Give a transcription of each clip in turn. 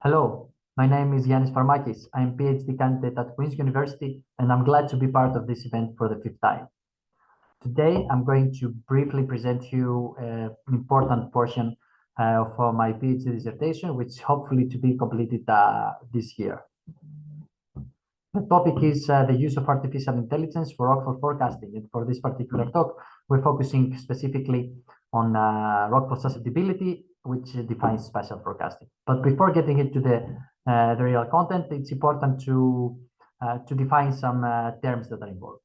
Hello, my name is Farmakis. I am PhD candidate at Queen's University, and I'm glad to be part of this event for the fifth time. Today, I'm going to briefly present you an important portion of my PhD dissertation, which hopefully to be completed this year. The topic is the use of artificial intelligence for rockfall forecasting. And for this particular talk, we're focusing specifically on rockfall susceptibility, which defines spatial forecasting. But before getting into the real content, it's important to define some terms that are involved.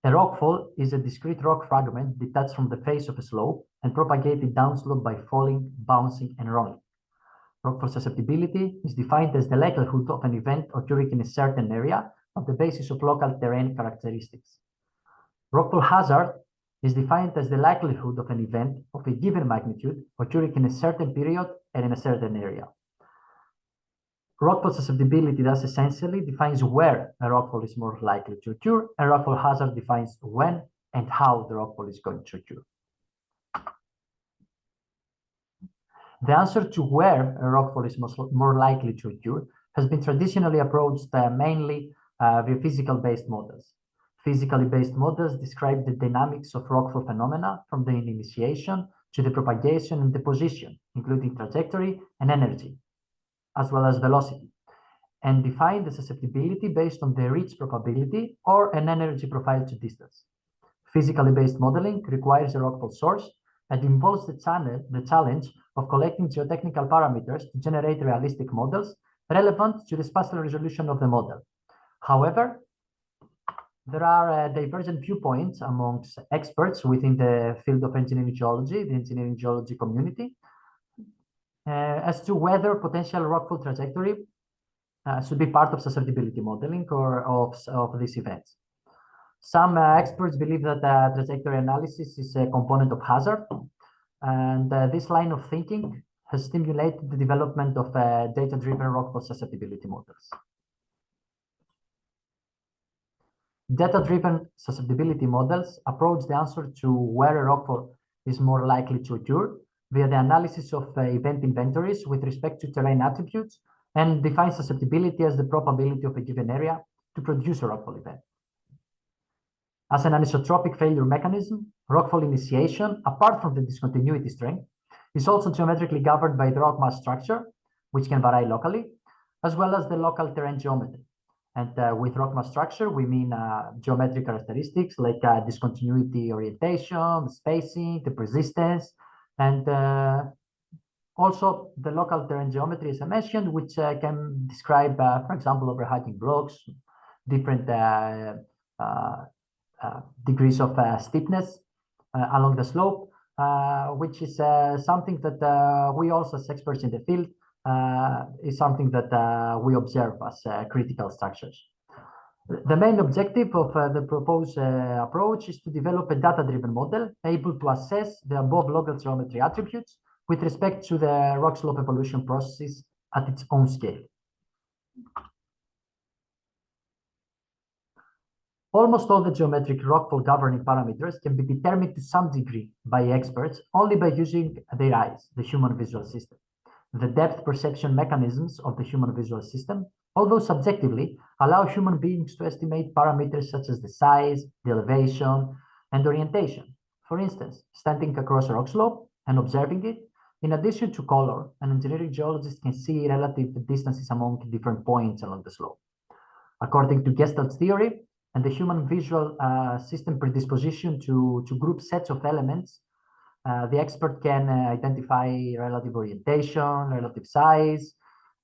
A rockfall is a discrete rock fragment detached from the face of a slope and propagated downslope by falling, bouncing, and rolling. Rockfall susceptibility is defined as the likelihood of an event occurring in a certain area on the basis of local terrain characteristics. Rockfall hazard is defined as the likelihood of an event of a given magnitude occurring in a certain period and in a certain area. Rockfall susceptibility thus essentially defines where a rockfall is more likely to occur, and rockfall hazard defines when and how the rockfall is going to occur. The answer to where a rockfall is more likely to occur has been traditionally approached mainly via physical-based models. Physically based models describe the dynamics of rockfall phenomena from the initiation to the propagation and deposition, including trajectory and energy, as well as velocity, and define the susceptibility based on the reach probability or an energy profile to distance. Physically based modeling requires a rockfall source and involves the challenge of collecting geotechnical parameters to generate realistic models relevant to the spatial resolution of the model. However, there are divergent viewpoints amongst experts within the field of engineering geology, the engineering geology community, as to whether potential rockfall trajectory should be part of susceptibility modeling or of these events. Some experts believe that trajectory analysis is a component of hazard, and this line of thinking has stimulated the development of data-driven rockfall susceptibility models. Data-driven susceptibility models approach the answer to where a rockfall is more likely to occur via the analysis of event inventories with respect to terrain attributes and define susceptibility as the probability of a given area to produce a rockfall event. As an anisotropic failure mechanism, rockfall initiation, apart from the discontinuity strength, is also geometrically governed by the rock mass structure, which can vary locally, as well as the local terrain geometry. And with rock mass structure, we mean geometric characteristics like discontinuity orientation, spacing, the persistence, and also the local terrain geometry, as I mentioned, which can describe, for example, overhanging blocks, different degrees of steepness along the slope, which is something that we also, as experts in the field, is something that we observe as critical structures. The main objective of the proposed approach is to develop a data-driven model able to assess the above local geometry attributes with respect to the rock slope evolution processes at its own scale. Almost all the geometric rockfall governing parameters can be determined to some degree by experts only by using their eyes, the human visual system. The depth perception mechanisms of the human visual system, although subjectively, allow human beings to estimate parameters such as the size, the elevation, and orientation. For instance, standing across a rock slope and observing it, in addition to color, an engineering geologist can see relative distances among different points along the slope. According to Gestalt's theory and the human visual system predisposition to group sets of elements, the expert can identify relative orientation, relative size,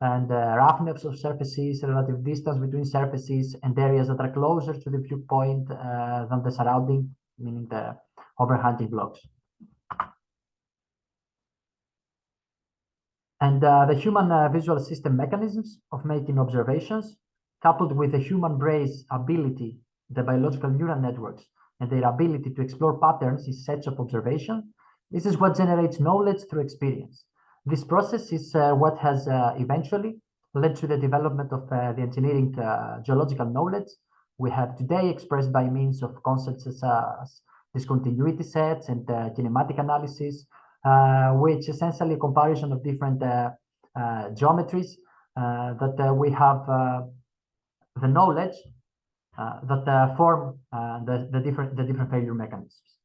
and roughness of surfaces, relative distance between surfaces, and areas that are closer to the viewpoint than the surrounding, meaning the overhanging blocks. And the human visual system mechanisms of making observations, coupled with the human brain's ability, the biological neural networks, and their ability to explore patterns in sets of observation, this is what generates knowledge through experience. This process is what has eventually led to the development of the engineering geological knowledge we have today, expressed by means of concepts as discontinuity sets, and kinematic analysis, which essentially comparison of different geometries that we have the knowledge that form the different failure mechanisms.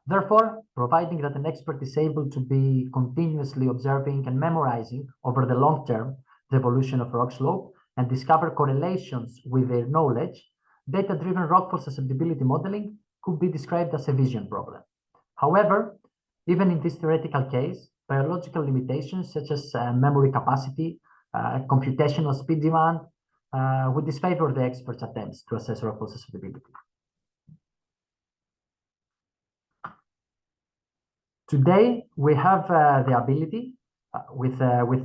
Therefore, providing that an expert is able to be continuously observing and memorizing over the long term the evolution of rock slope and discover correlations with their knowledge, data-driven rockfall susceptibility modeling could be described as a vision problem. However, even in this theoretical case, biological limitations such as memory capacity, computational speed demand, would disfavor the expert's attempts to assess rockfall susceptibility. Today, we have the ability with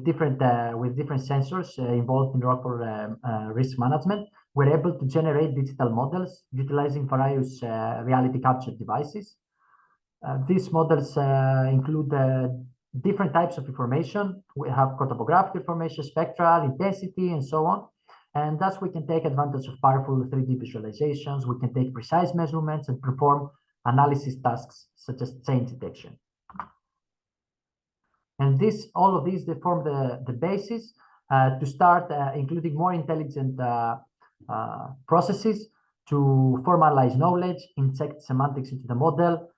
different sensors involved in rockfall risk management. We're able to generate digital models utilizing various reality capture devices. These models include different types of information. We have cartographic information, spectral, intensity, and so on. And thus, we can take advantage of powerful 3D visualizations. We can take precise measurements and perform analysis tasks such as change detection. And all of these, they form the basis to start including more intelligent processes to formalize knowledge, inject semantics into the model,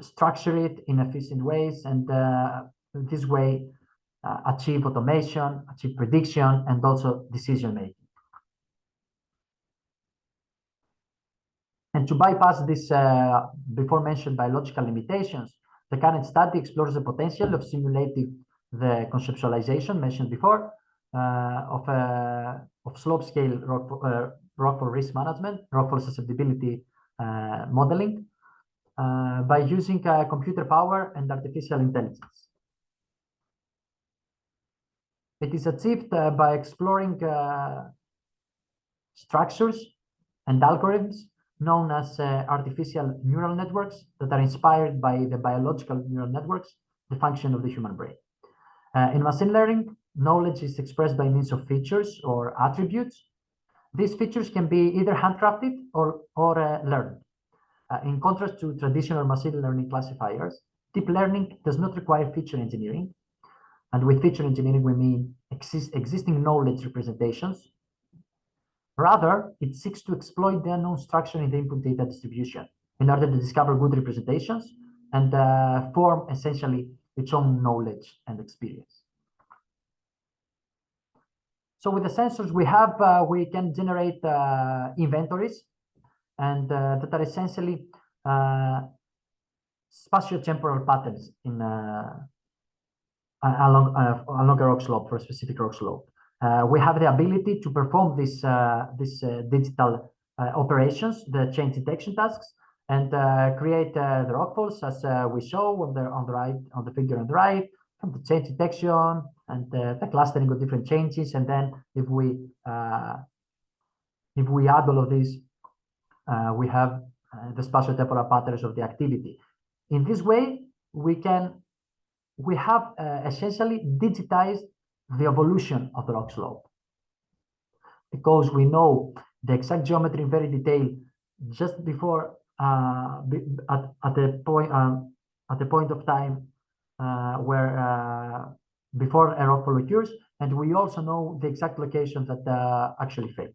structure it in efficient ways, and this way achieve automation, achieve prediction, and also decision making. And to bypass this before mentioned biological limitations, the current study explores the potential of simulating the conceptualization mentioned before of slope scale rockfall risk management, rockfall susceptibility modeling by using computer power and artificial intelligence. It is achieved by exploring structures and algorithms known as artificial neural networks that are inspired by the biological neural networks, the function of the human brain. In machine learning, knowledge is expressed by means of features or attributes. These features can be either handcrafted or learned. In contrast to traditional machine learning classifiers, deep learning does not require feature engineering. And with feature engineering, we mean existing knowledge representations. Rather, it seeks to exploit the unknown structure in the input data distribution in order to discover good representations and form essentially its own knowledge and experience. So with the sensors we have, we can generate inventories and that are essentially spatio-temporal patterns in along a rock slope for a specific rock slope. We have the ability to perform this digital operations, the change detection tasks, and create the rockfalls as we show on the right, on the figure on the right, from the change detection and the clustering of different changes. And then if we add all of these, we have the spatio-temporal patterns of the activity. In this way, we have essentially digitized the evolution of the rock slope, because we know the exact geometry in very detail just before at the point of time where before a rockfall occurs, and we also know the exact location that actually failed.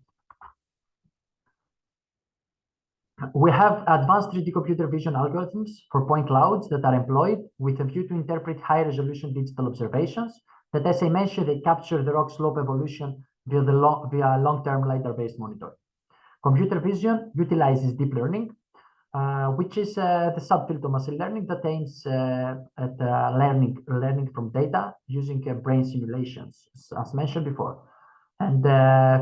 We have advanced 3D computer vision algorithms for point clouds that are employed with a view to interpret high-resolution digital observations that, as I mentioned, they capture the rock slope evolution via long-term LiDAR-based monitoring. Computer vision utilizes deep learning, which is the subfield of machine learning that aims at learning from data using brain simulations, as mentioned before. And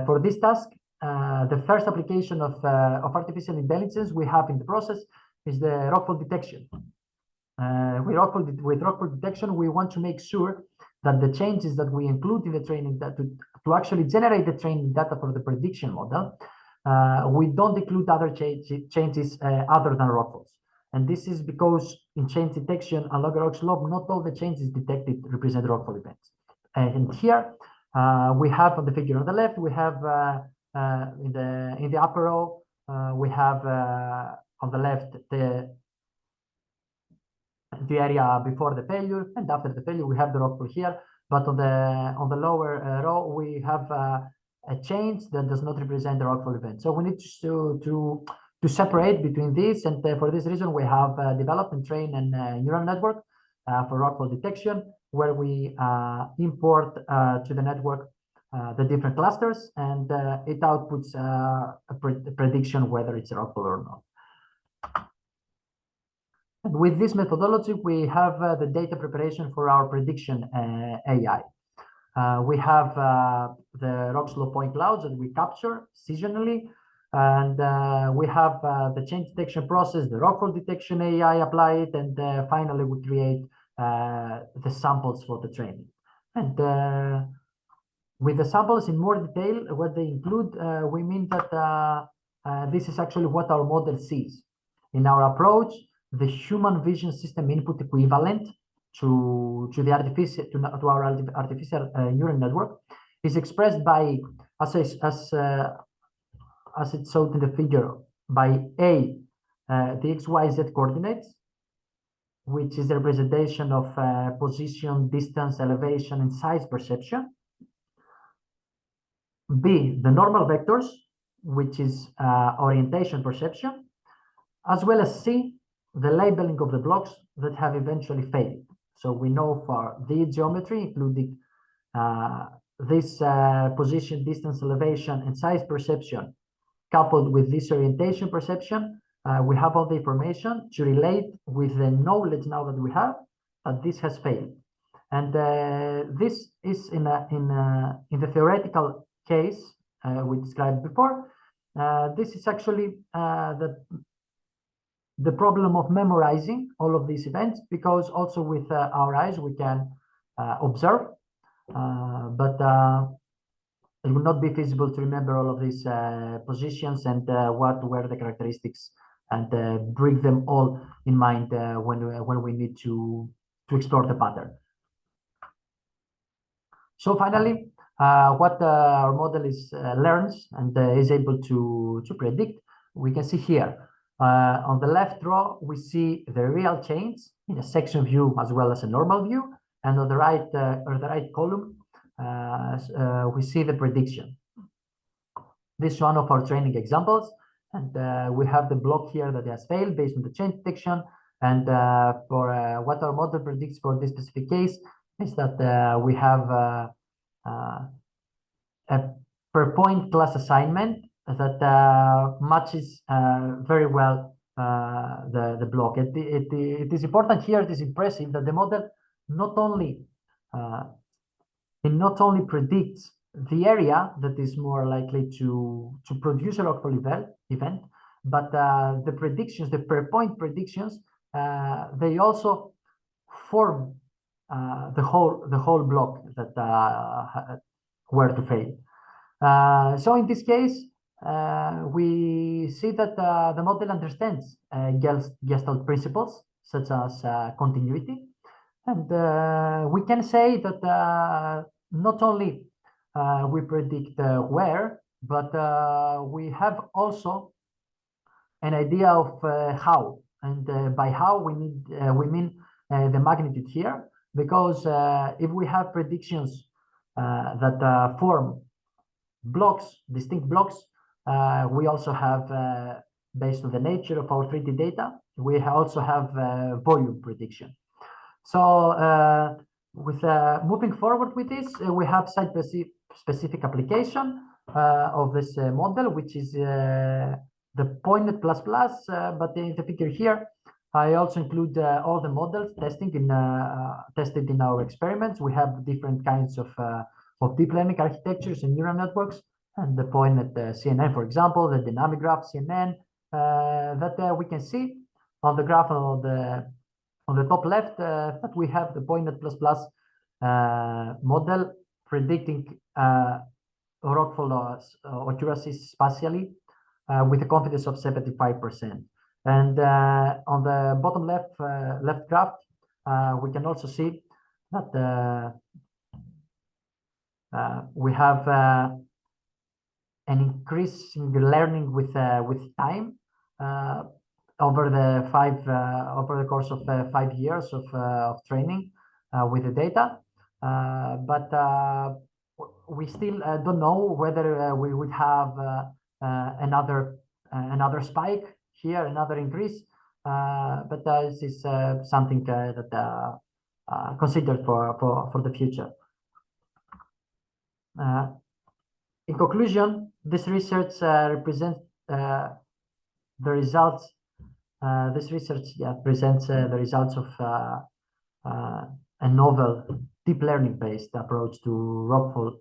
for this task, the first application of artificial intelligence we have in the process is the rockfall detection. With rockfall detection, we want to make sure that the changes that we include in the training data to actually generate the training data for the prediction model, we don't include other changes other than rockfalls. And this is because in change detection along a rock slope, not all the changes detected represent rockfall events. And here we have on the figure on the left, we have in the upper row, we have on the left the area before the failure, and after the failure we have the rockfall here. But on the lower row we have a change that does not represent the rockfall event. So we need to separate between these, and for this reason we have developed and trained a neural network for rockfall detection, where we import to the network the different clusters, and it outputs a prediction whether it's a rockfall or not. And with this methodology, we have the data preparation for our prediction AI. We have the rock slope point clouds that we capture seasonally, and we have the change detection process, the rockfall detection AI applied, and finally we create the samples for the training. And with the samples in more detail, what they include, we mean that this is actually what our model sees. In our approach, the human vision system input equivalent to our artificial neural network is expressed by, as it's shown in the figure, by A, the XYZ coordinates, which is the representation of position, distance, elevation, and size perception. B, the normal vectors, which is orientation perception, as well as C, the labeling of the blocks that have eventually failed. So we know for the geometry, including this position, distance, elevation, and size perception, coupled with this orientation perception, we have all the information to relate with the knowledge now that we have that this has failed. And this is in the theoretical case we described before. This is actually the problem of memorizing all of these events, because also with our eyes we can observe, but it will not be feasible to remember all of these positions and what were the characteristics, and bring them all in mind when we need to explore the pattern. So finally, what our model learns and is able to predict, we can see here. On the left row, we see the real change in a section view as well as a normal view, and on the right column, we see the prediction. This is one of our training examples, and we have the block here that has failed based on the change detection. And for what our model predicts for this specific case is that we have a per point class assignment that matches very well the block. It is important here, it is impressive that the model not only predicts the area that is more likely to produce a rockfall event, but the predictions, the per point predictions, they also form the whole block that were to fail. So in this case, we see that the model understands Gestalt principles such as continuity, and we can say that not only we predict where, but we have also an idea of how, and by how we mean the magnitude here, because if we have predictions that form blocks, distinct blocks, we also have, based on the nature of our 3D data, we also have volume prediction. So with moving forward with this, we have site-specific application of this model, which is the pointed plus plus, but in the figure here, I also include all the models tested in our experiments. We have different kinds of deep learning architectures and neural networks, and the pointed CNN, for example, the dynamic graph CNN, that we can see on the graph on the top left, that we have the pointed plus plus model predicting rockfall accuracy spatially with a confidence of 75%. And on the bottom left graph, we can also see that we have an increasing learning with time over the course of 5 years of training with the data. But we still don't know whether we would have another spike here, another increase. But this is something that considered for the future. In conclusion, this research represents the results. This research presents the results of a novel deep learning-based approach to rockfall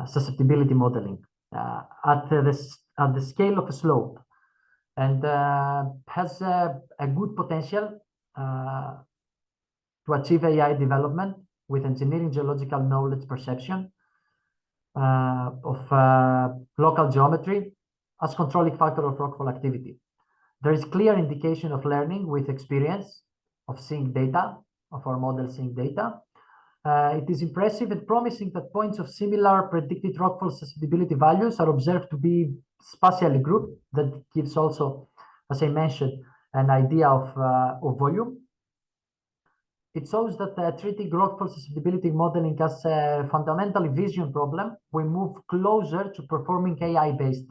susceptibility modeling at the scale of a slope, and has a good potential to achieve AI development with engineering geological knowledge perception of local geometry as controlling factor of rockfall activity. There is clear indication of learning with experience of seeing data, of our model seeing data. It is impressive and promising that points of similar predicted rockfall susceptibility values are observed to be spatially grouped. That gives also, as I mentioned, an idea of volume. It shows that treating rockfall susceptibility modeling as a fundamentally vision problem, we move closer to performing AI-based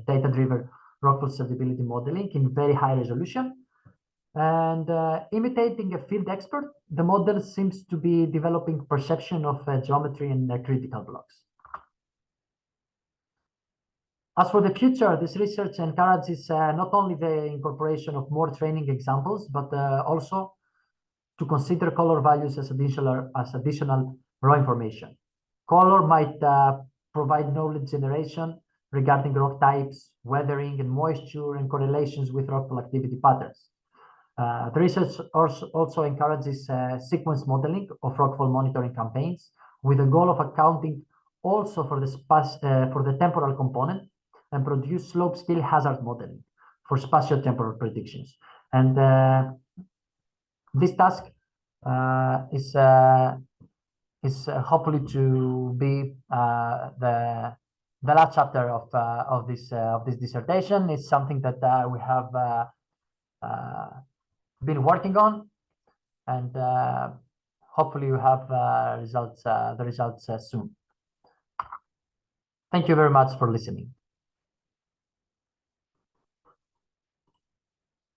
data-driven rockfall susceptibility modeling in very high resolution. And imitating a field expert, the model seems to be developing perception of geometry and critical blocks. As for the future, this research encourages not only the incorporation of more training examples, but also to consider color values as additional raw information. Color might provide knowledge generation regarding rock types, weathering, and moisture, and correlations with rockfall activity patterns. The research also encourages sequence modeling of rockfall monitoring campaigns with the goal of accounting also for the temporal component and produce slope scale hazard modeling for spatio-temporal predictions. And this task is hopefully to be the last chapter of this dissertation. It's something that we have been working on, and hopefully you have the results soon. Thank you very much for listening.